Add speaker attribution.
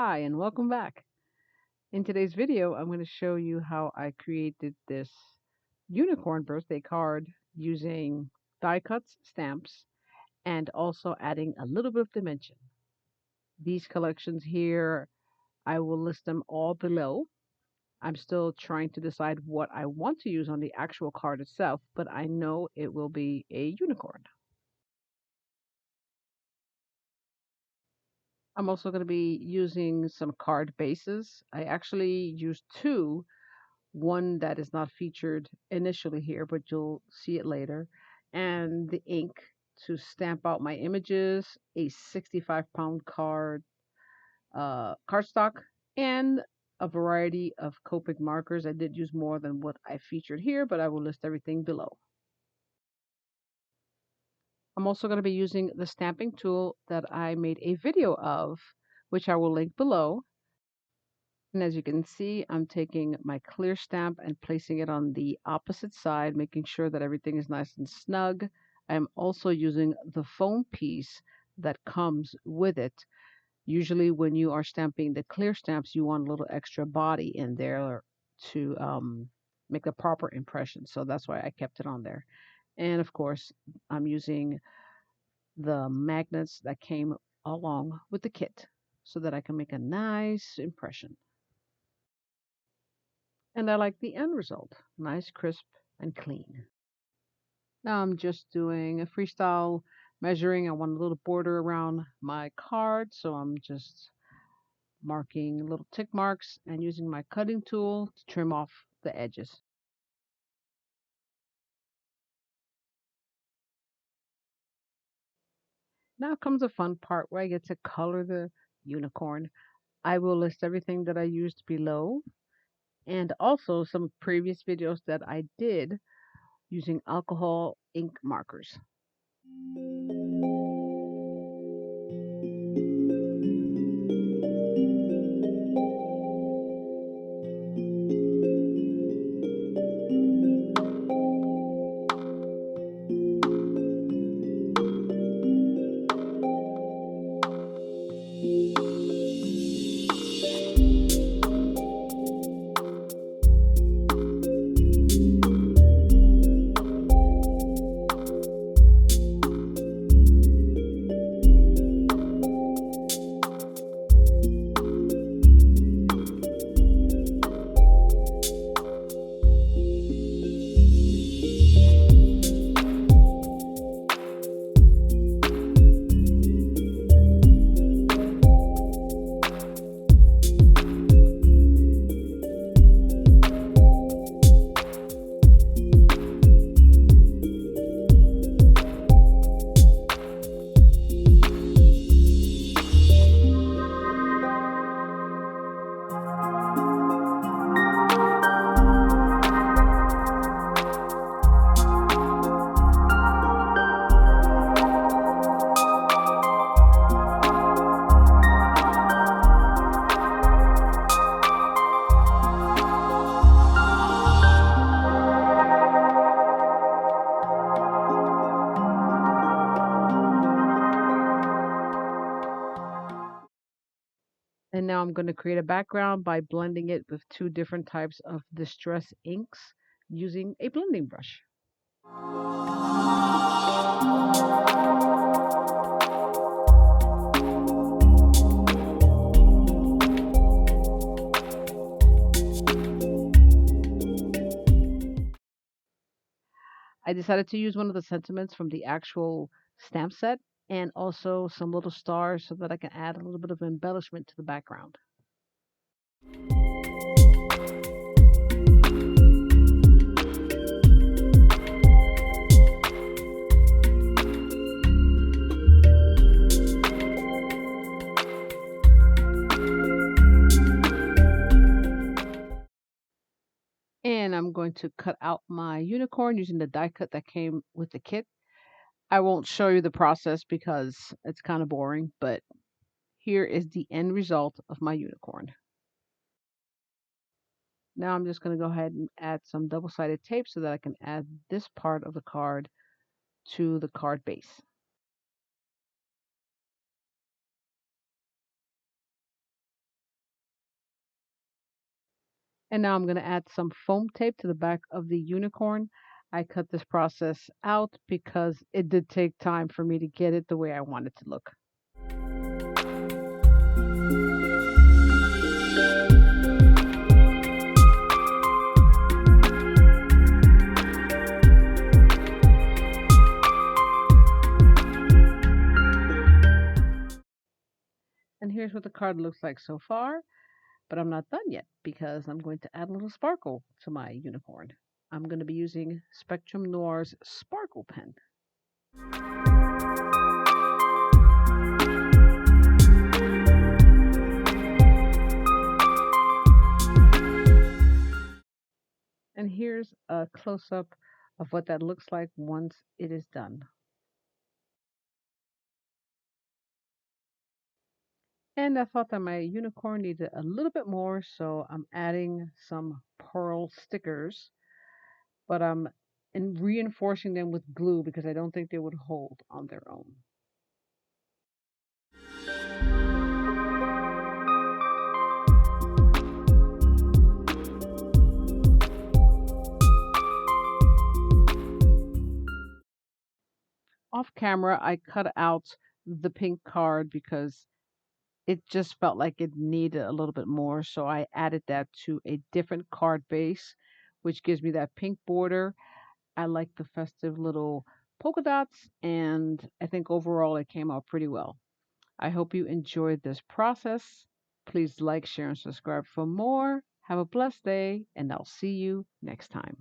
Speaker 1: Hi, and welcome back. In today's video, I'm going to show you how I created this unicorn birthday card using die cuts, stamps, and also adding a little bit of dimension. These collections here, I will list them all below. I'm still trying to decide what I want to use on the actual card itself, but I know it will be a unicorn. I'm also going to be using some card bases. I actually used two. One that is not featured initially here, but you'll see it later, and the ink to stamp out my images, a 65-pound cardstock, and a variety of Copic markers. I did use more than what I featured here, but I will list everything below. I'm also going to be using the stamping tool that I made a video of, which I will link below. And as you can see, I'm taking my clear stamp and placing it on the opposite side, making sure that everything is nice and snug. I'm also using the foam piece that comes with it. Usually when you are stamping the clear stamps, you want a little extra body in there to make the proper impression. So that's why I kept it on there. And of course, I'm using the magnets that came along with the kit so that I can make a nice impression. And I like the end result. Nice, crisp, and clean. Now I'm just doing a freestyle measuring. I want a little border around my card, so I'm just marking little tick marks and using my cutting tool to trim off the edges. Now comes the fun part where I get to color the unicorn. I will list everything that I used below and also some previous videos that I did using alcohol ink markers. And now I'm going to create a background by blending it with two different types of distress inks using a blending brush. I decided to use one of the sentiments from the actual stamp set and also some little stars so that I can add a little bit of embellishment to the background. And I'm going to cut out my unicorn using the die cut that came with the kit. I won't show you the process because it's kind of boring, but here is the end result of my unicorn. Now I'm just going to go ahead and add some double-sided tape so that I can add this part of the card to the card base. And now I'm going to add some foam tape to the back of the unicorn. I cut this process out because it did take time for me to get it the way I want it to look. And here's what the card looks like so far. But I'm not done yet because I'm going to add a little sparkle to my unicorn. I'm going to be using Spectrum Noir's Sparkle Pen. And here's a close-up of what that looks like once it is done. And I thought that my unicorn needed a little bit more, so I'm adding some pearl stickers, but I'm reinforcing them with glue because I don't think they would hold on their own. Off camera, I cut out the pink card because it just felt like it needed a little bit more. So I added that to a different card base, which gives me that pink border. I like the festive little polka dots, and I think overall it came out pretty well. I hope you enjoyed this process. Please like, share, and subscribe for more. Have a blessed day, and I'll see you next time.